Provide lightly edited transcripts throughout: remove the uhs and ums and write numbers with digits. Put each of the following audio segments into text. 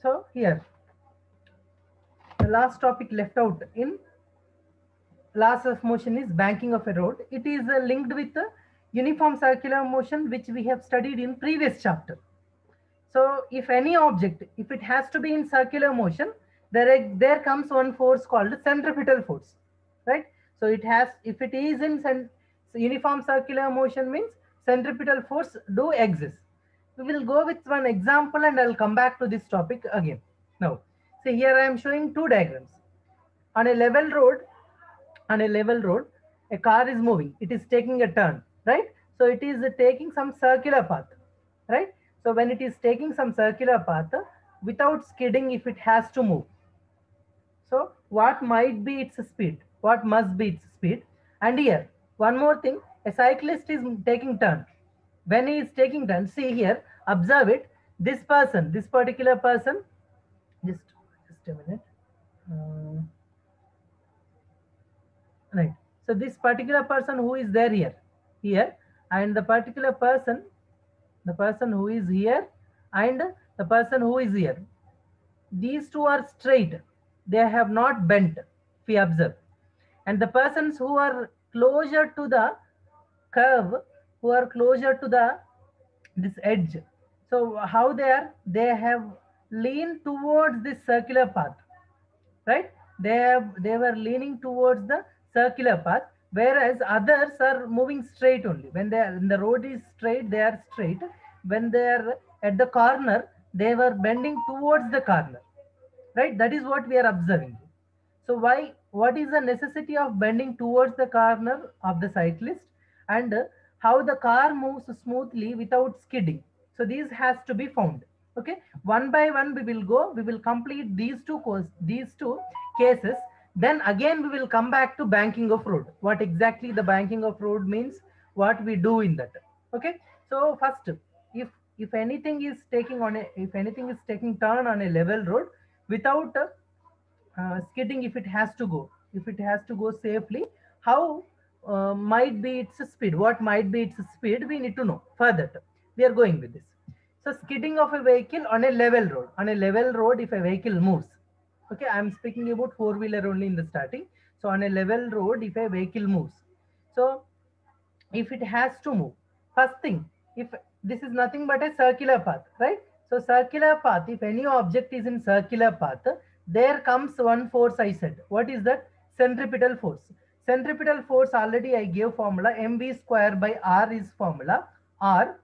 So here, the last topic left out in laws of motion is banking of a road. It is linked with the uniform circular motion, which we have studied in previous chapter. So if any object, if it has to be in circular motion, there comes one force called centripetal force, right? So it has, if it is in uniform circular motion means centripetal force do exist. We will go with one example and I'll come back to this topic again. Now, see here I am showing two diagrams. On a level road, on a level road, a car is moving. It is taking a turn, right? So it is taking some circular path, right? So when it is taking some circular path, without skidding, if it has to move, so what might be its speed? What must be its speed? And here, one more thing, a cyclist is taking turn. When he is taking turn, see here, observe it. This person, this particular person, just a minute. Right. So this particular person who is there here, and the person who is here, and the person who is here, these two are straight. They have not bent, if we observe. And the persons who are closer to the curve, who are closer to this edge. So how they are? They have leaned towards this circular path, right? They were leaning towards the circular path, whereas others are moving straight only. When the road is straight, they are straight. When they are at the corner, they were bending towards the corner, right? That is what we are observing. So what is the necessity of bending towards the corner of the cyclist, and how the car moves smoothly without skidding? So these has to be found. Okay, one by one we will go. We will complete these two cases. Then again we will come back to banking of road. What exactly the banking of road means? What we do in that? Okay. So first, if anything is taking turn on a level road without skidding, if it has to go safely, how might be its speed, what might be its speed, we need to know further. We are going with this. So skidding of a vehicle on a level road, if a vehicle moves, okay, I am speaking about four-wheeler only in the starting. So on a level road, if a vehicle moves, so if it has to move, first thing, if this is nothing but a circular path, right? So circular path, if any object is in circular path, there comes one force. I said, what is that? Centripetal force. Centripetal force, already I gave formula, mv square by r is formula. R,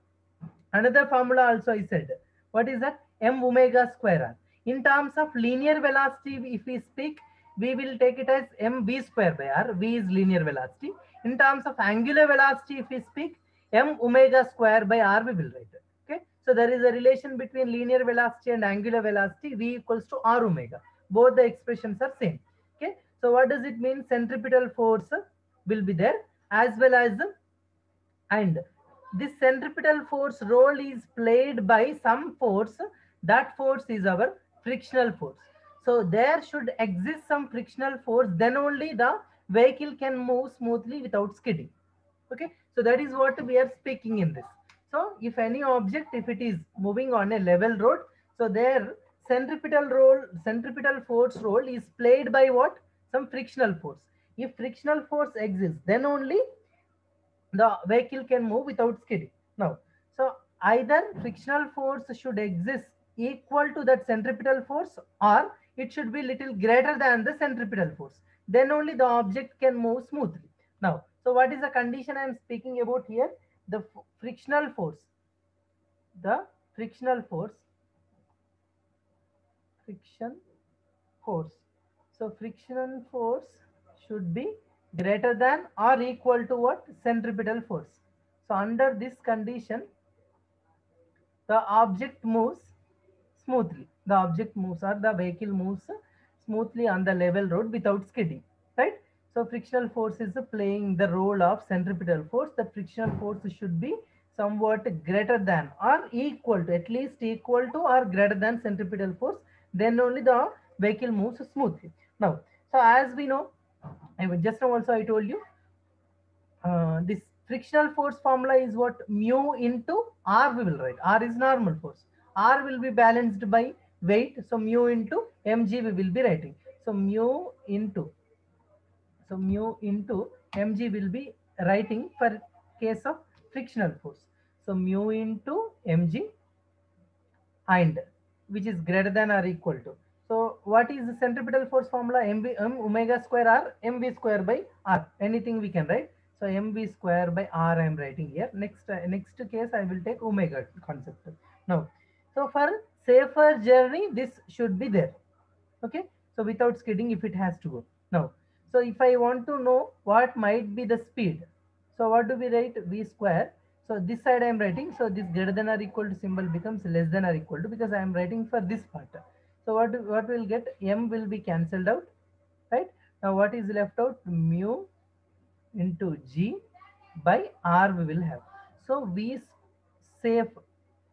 another formula also I said, what is that? M omega square r. In terms of linear velocity, if we speak, we will take it as mv square by r. V is linear velocity. In terms of angular velocity, if we speak, m omega square by r, we will write it. Okay, so there is a relation between linear velocity and angular velocity. V equals to r omega. Both the expressions are same. Okay, so what does it mean? Centripetal force will be there, as well as and this centripetal force role is played by some force. That force is our frictional force. So there should exist some frictional force, then only the vehicle can move smoothly without skidding. Okay, so that is what we are speaking in this. So if any object, if it is moving on a level road, so there centripetal force role is played by what? Some frictional force. If frictional force exists, then only the vehicle can move without skidding. Now, so either frictional force should exist equal to that centripetal force, or it should be little greater than the centripetal force. Then only the object can move smoothly. Now, so what is the condition I am speaking about here? The frictional force. The frictional force. Friction force. So friction force should be greater than or equal to what? Centripetal force. So under this condition, the object moves smoothly. The object moves, or the vehicle moves smoothly on the level road without skidding, right? So frictional force is playing the role of centripetal force. The frictional force should be somewhat greater than or equal to, at least equal to or greater than centripetal force. Then only the vehicle moves smoothly. Now, so as we know, just now also I told you, this frictional force formula is what? Mu into r we will write. R is normal force. R will be balanced by weight. So mu into mg we will be writing. So mu into mg will be writing for case of frictional force. So mu into mg and which is greater than or equal to. So what is the centripetal force formula? M omega square r mv square by r. Anything we can write. So mv square by r I am writing here. Next case I will take omega concept. Now, so for safer journey this should be there. Okay, so without skidding if it has to go. Now, so if I want to know what might be the speed, so what do we write? V square. So this side I am writing, so this greater than or equal to symbol becomes less than or equal to, because I am writing for this part. So what will get? M will be cancelled out, right? Now what is left out? Mu into G by R we will have. So V safe.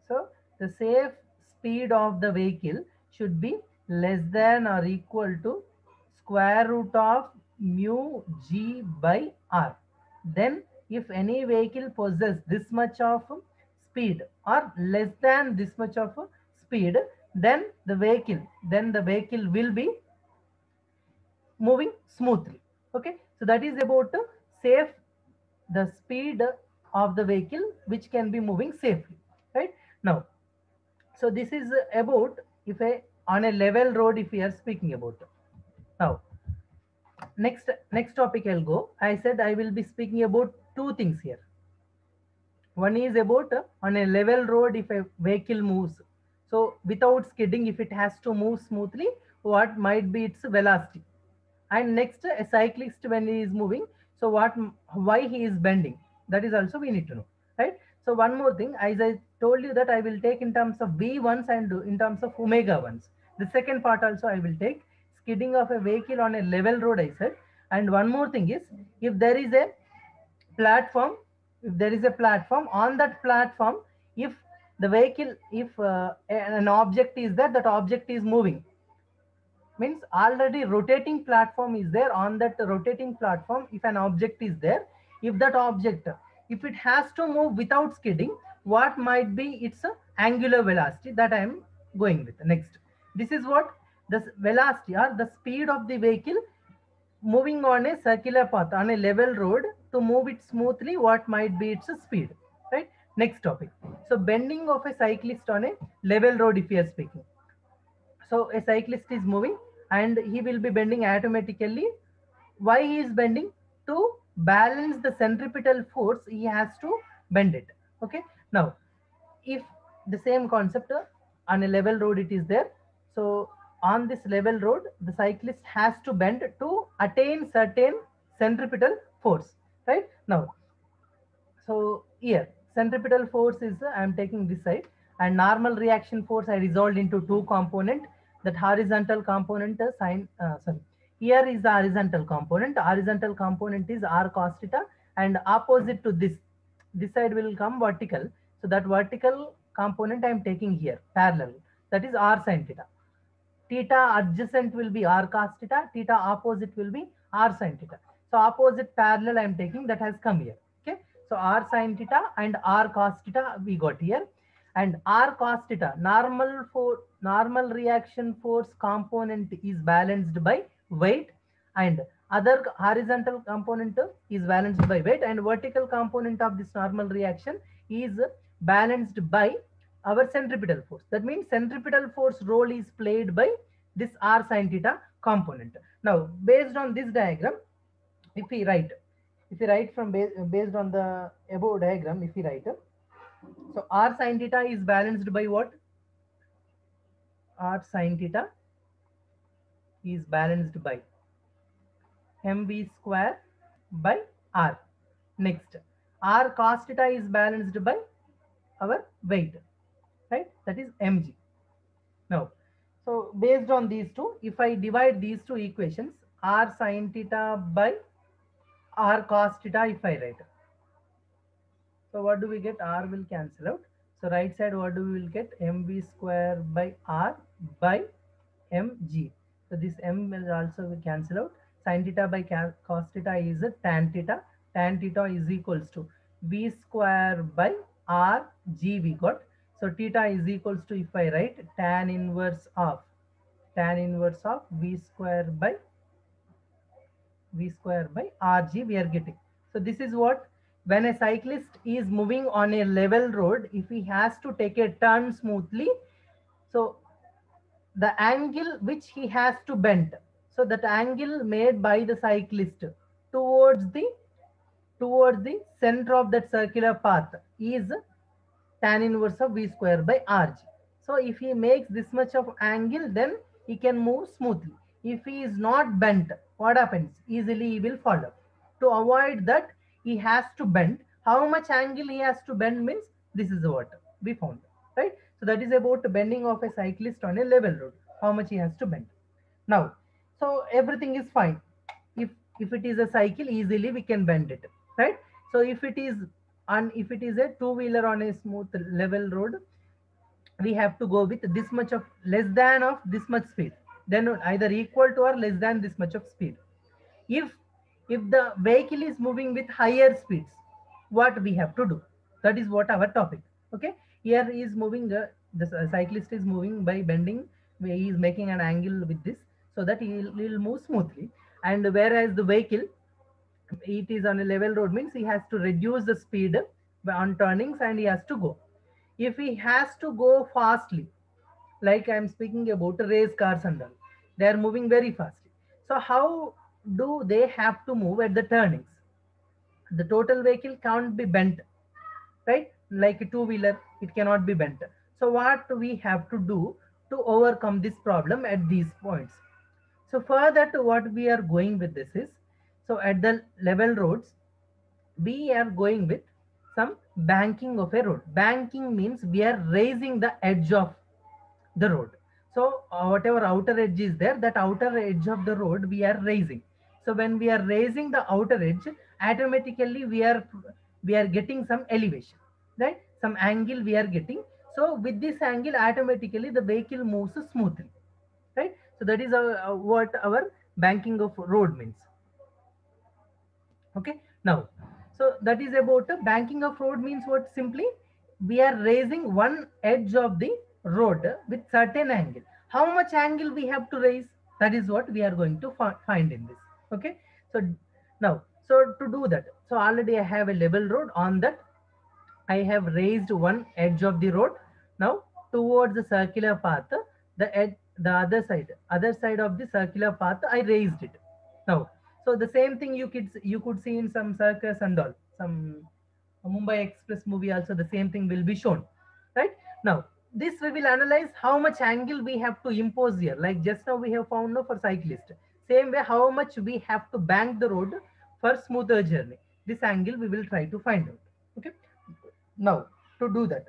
So the safe speed of the vehicle should be less than or equal to square root of mu G by R. Then if any vehicle possesses this much of speed or less than this much of speed, then the vehicle will be moving smoothly. Okay, so that is about safe, the speed of the vehicle which can be moving safely, right? Now, so this is about if I on a level road if we are speaking about. Now, next topic I'll go. I said I will be speaking about two things here. One is about on a level road if a vehicle moves, so without skidding, if it has to move smoothly, what might be its velocity. And next, a cyclist when he is moving, so why he is bending, that is also we need to know, right? So one more thing, as I told you that I will take in terms of v ones and in terms of omega ones. The second part also I will take skidding of a vehicle on a level road, I said. And one more thing is, if there is a platform, on that platform, if the vehicle, if an object is there, that object is moving, means already rotating platform is there. On that rotating platform, if an object is there, if that object, if it has to move without skidding, what might be its angular velocity, that I am going with next. This is what the velocity or the speed of the vehicle moving on a circular path on a level road. To move it smoothly, what might be its speed, right? Next topic. So bending of a cyclist on a level road if we are speaking. So a cyclist is moving and he will be bending automatically. Why he is bending? To balance the centripetal force, he has to bend it. Okay. Now, if the same concept on a level road it is there. So on this level road, the cyclist has to bend to attain certain centripetal force. Right. Now, so here centripetal force is I am taking this side, and normal reaction force I resolved into two component. That horizontal component sorry, here is the horizontal component. Horizontal component is r cos theta, and opposite to this side will come vertical. So that vertical component I am taking here parallel, that is r sin theta. Theta adjacent will be r cos theta, theta opposite will be r sin theta. So opposite parallel I am taking, that has come here. Okay, so r sin theta and r cos theta we got here. And r cos theta, normal reaction force component is balanced by weight, and other horizontal component is balanced by weight, and vertical component of this normal reaction is balanced by our centripetal force. That means centripetal force role is played by this r sin theta component. Now, based on this diagram, if we write, from based on the above diagram, if we write, so r sin theta is balanced by what? R sin theta is balanced by mv square by r. Next, r cos theta is balanced by our weight, right? That is mg. Now, so based on these two, if I divide these two equations, r sin theta by r cos theta, if I write, so what do we get? R will cancel out. So right side, what do we will get? mv square by r by mg. So this m will also be cancel out. Sin theta by cos theta is tan theta. Tan theta is equals to v square by r g we got. So theta is equals to, if I write tan inverse of v square by rg, we are getting. So this is what, when a cyclist is moving on a level road, if he has to take a turn smoothly, so the angle which he has to bend, so that angle made by the cyclist towards the center of that circular path is tan inverse of v square by rg. So if he makes this much of angle, then he can move smoothly. If he is not bent, what happens? Easily he will fall off. To avoid that, he has to bend. How much angle he has to bend means, this is what we found, right? So that is about the bending of a cyclist on a level road. How much he has to bend. Now, so everything is fine. If it is a cycle, easily we can bend it, right? So if it is a two-wheeler on a smooth level road, we have to go with this much of less than of this much speed, then either equal to or less than this much of speed. If if the vehicle is moving with higher speeds, what we have to do? That is what our topic. Okay, here he is moving, the cyclist is moving by bending, he is making an angle with this, so that he will move smoothly. And whereas the vehicle, it is on a level road, means he has to reduce the speed on turnings, and he has to go. If he has to go fastly, like I'm speaking about race cars and all, they are moving very fastly. So how do they have to move at the turnings? The total vehicle can't be bent, right? Like a two-wheeler, it cannot be bent. So what we have to do to overcome this problem at these points? So for that, what we are going with this is, so at the level roads, we are going with some banking of a road. Banking means we are raising the edge of the road. So whatever outer edge is there, that outer edge of the road we are raising. So when we are raising the outer edge, automatically we are getting some elevation, right? Some angle we are getting. So with this angle, automatically the vehicle moves smoothly, right? So that is what our banking of road means. Okay, now, so that is about banking of road means what? Simply we are raising one edge of the road with certain angle. How much angle we have to raise? That is what we are going to find in this. Okay, so now, so to do that, so already I have a level road. On that, I have raised one edge of the road. Now towards the circular path, the other side of the circular path, I raised it. Now, so the same thing you could see in some circus and all, some Mumbai Express movie also, the same thing will be shown, right? Now, this we will analyze how much angle we have to impose here. Like just now we have found now for cyclist. Same way, how much we have to bank the road for smoother journey. This angle we will try to find out. Okay. Now, to do that,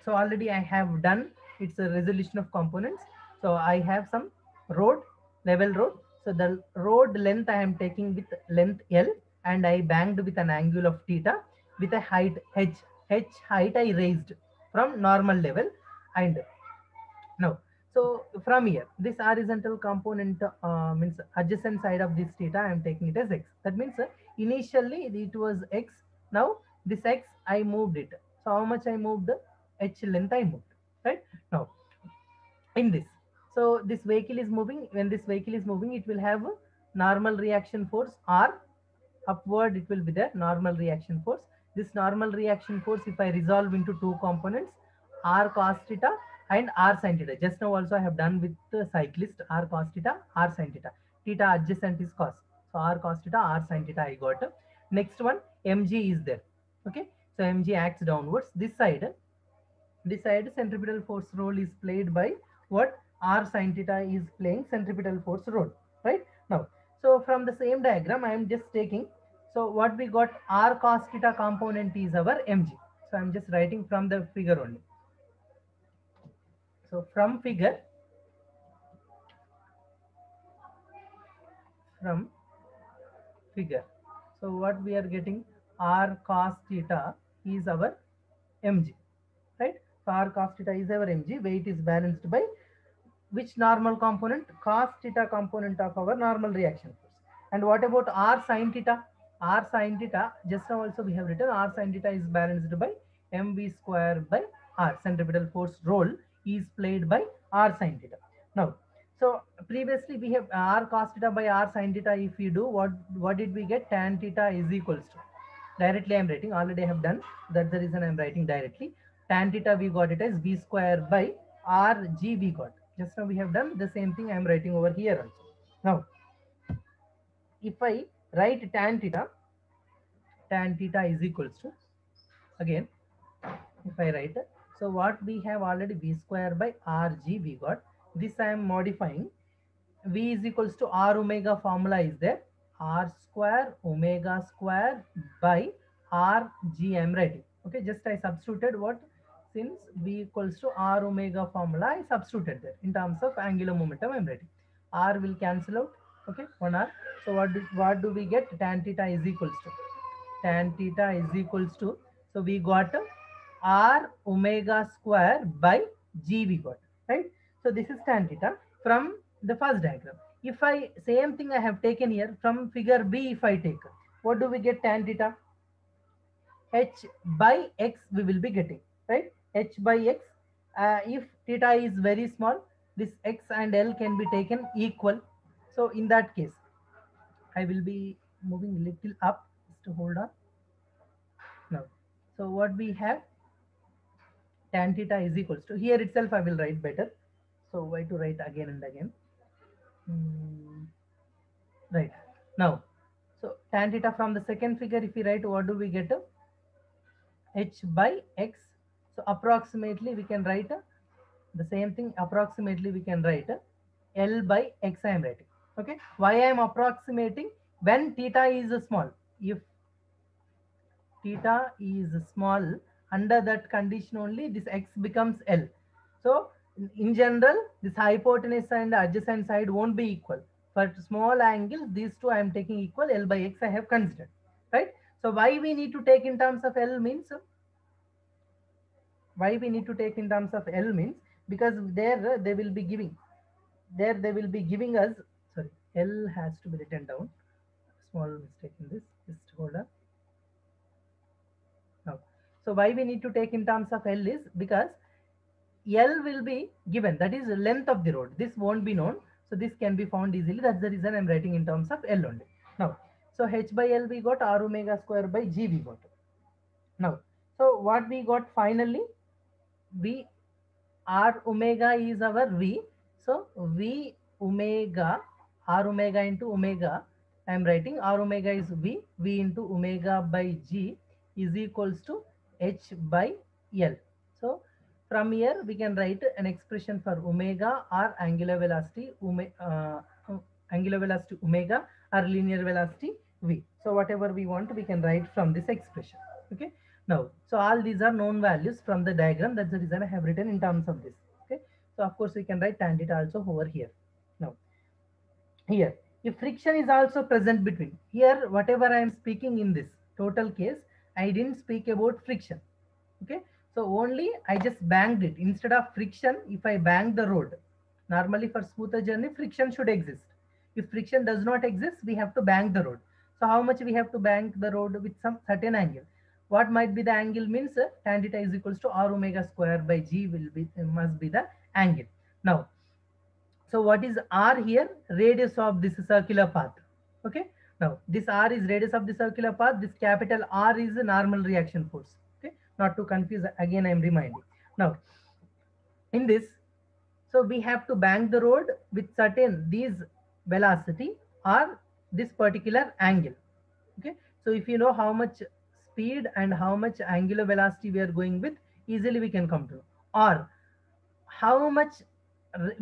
so already I have done, it's a resolution of components. So I have some road, level road. So the road length I am taking with length L, and I banked with an angle of theta with a height h. Height I raised from normal level. And now, so from here, this horizontal component means adjacent side of this theta, I am taking it as x. That means initially it was x. Now this x I moved it. So how much I moved? H length I moved. Right now, in this, so this vehicle is moving. When this vehicle is moving, it will have a normal reaction force R. Upward, it will be the normal reaction force. This normal reaction force, if I resolve into two components, r cos theta and r sin theta. Just now also I have done with the cyclist, r cos theta, r sin theta. Theta adjacent is cos. So r cos theta, r sin theta I got. Next one, mg is there. Okay, so mg acts downwards. This side centripetal force role is played by what? R sin theta is playing centripetal force role, right? Now, so from the same diagram, I am just taking, so what we got, r cos theta component is our mg. So I am just writing from the figure only. So from figure, so what we are getting, r cos theta is our mg, right? So r cos theta is our mg. Weight is balanced by which normal component? Cos theta component of our normal reaction force. And what about r sin theta? R sin theta, just now also we have written, r sin theta is balanced by mv square by R, centripetal force role is played by R sin theta. Now, so previously we have R cos theta by R sin theta. If you do, what did we get? Tan theta is equals to, directly I am writing, already I have done, that's the reason I am writing directly. Tan theta we got it as V square by RG we got. Just now we have done the same thing I am writing over here also. Now, if I write tan theta is equals to, again, if I write, so what we have already V square by RG we got. This I am modifying. V is equals to R omega formula is there. R square omega square by RG I am writing. Okay, just I substituted what, since V equals to R omega formula, I substituted there in terms of angular momentum I am writing. R will cancel out. Okay, 1 R. So what do we get? Tan theta is equals to, tan theta is equals to, so we got R omega square by G we got, right? So this is tan theta from the first diagram. If I, same thing I have taken here from figure B, if I take, what do we get? Tan theta, H by X we will be getting, right? H by X, if theta is very small, this X and L can be taken equal. So in that case, I will be moving little up, just to hold on. Now, so what we have, tan theta is equals to, here itself I will write better. So why to write again and again? Right. Now, so tan theta from the second figure, if we write, what do we get? H by X. So approximately we can write the same thing, approximately we can write L by X I am writing. Okay. Why I am approximating? When theta is small, if theta is small, under that condition only this X becomes L. So in general, this hypotenuse and adjacent side won't be equal. For small angles, these two I am taking equal, L by X I have considered, right? So why we need to take in terms of L means, why we need to take in terms of L means, because there they will be giving, there they will be giving us, sorry, L has to be written down. Small mistake in this, just hold on. Now, so why we need to take in terms of L is because L will be given, that is length of the road. This won't be known, so this can be found easily. That's the reason I'm writing in terms of L only. Now, so H by L we got, R omega square by G we got. Now, so what we got finally, V, R omega is our V. So V omega, R omega into omega, I am writing R omega is V, V into omega by G is equals to H by L. So from here we can write an expression for omega or angular velocity, angular velocity omega or linear velocity V. So whatever we want, we can write from this expression. Okay. Now, so all these are known values from the diagram. That's the reason I have written in terms of this. Okay. So of course we can write tan theta also over here. Now, here, if friction is also present between, here whatever I am speaking in this total case, I didn't speak about friction. Okay. So only I just banked it. Instead of friction, if I bank the road, normally for smoother journey, friction should exist. If friction does not exist, we have to bank the road. So how much we have to bank the road? With some certain angle. What might be the angle means, tan theta is equals to R omega square by G will be, must be the angle. Now, so what is R here? Radius of this circular path. Okay. Now this R is radius of the circular path. This capital R is a normal reaction force. Okay. Not to confuse, again I am reminding. Now in this, so we have to bank the road with certain these velocity or this particular angle. Okay. So if you know how much speed and how much angular velocity we are going with, easily we can come to know. Or how much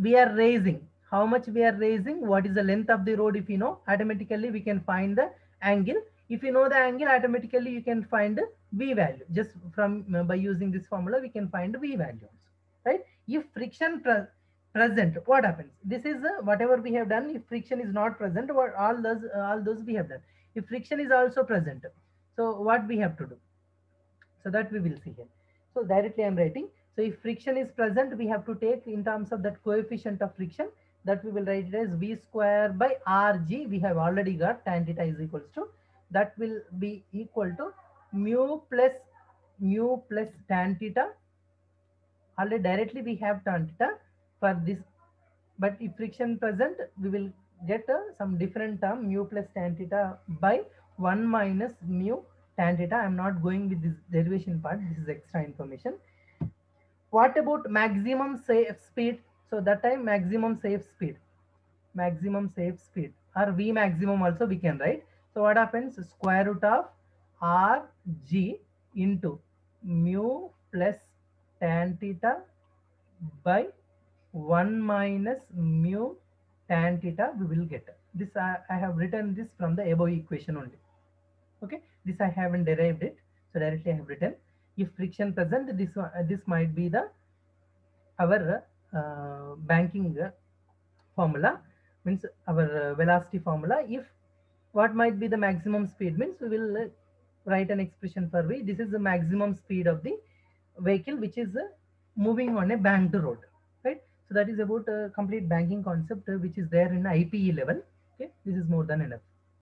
we are raising, how much we are raising, what is the length of the road, if you know, automatically we can find the angle. If you know the angle, automatically you can find the V value. Just from by using this formula, we can find the V value also, right? If friction present, what happens? This is whatever we have done. If friction is not present, what all those we have done. If friction is also present, so what we have to do? So that we will see here. So directly I'm writing. So if friction is present, we have to take in terms of that coefficient of friction, that we will write it as V square by RG. We have already got tan theta is equals to, that will be equal to mu plus tan theta Already directly we have tan theta for this, but if friction present, we will get some different term mu plus tan theta by 1 minus mu tan theta. I am not going with this derivation part, this is extra information. What about maximum safe speed? So that time maximum safe speed or V maximum also we can write. So what happens? Square root of R G into mu plus tan theta by 1 minus mu tan theta we will get. This I have written this from the above equation only. Okay, this I haven't derived it, so directly I have written. If friction present, this might be the our banking formula, means our velocity formula. If what might be the maximum speed means, we will write an expression for V. This is the maximum speed of the vehicle which is moving on a banked road, right? So that is about complete banking concept which is there in IPE level. Okay, this is more than enough.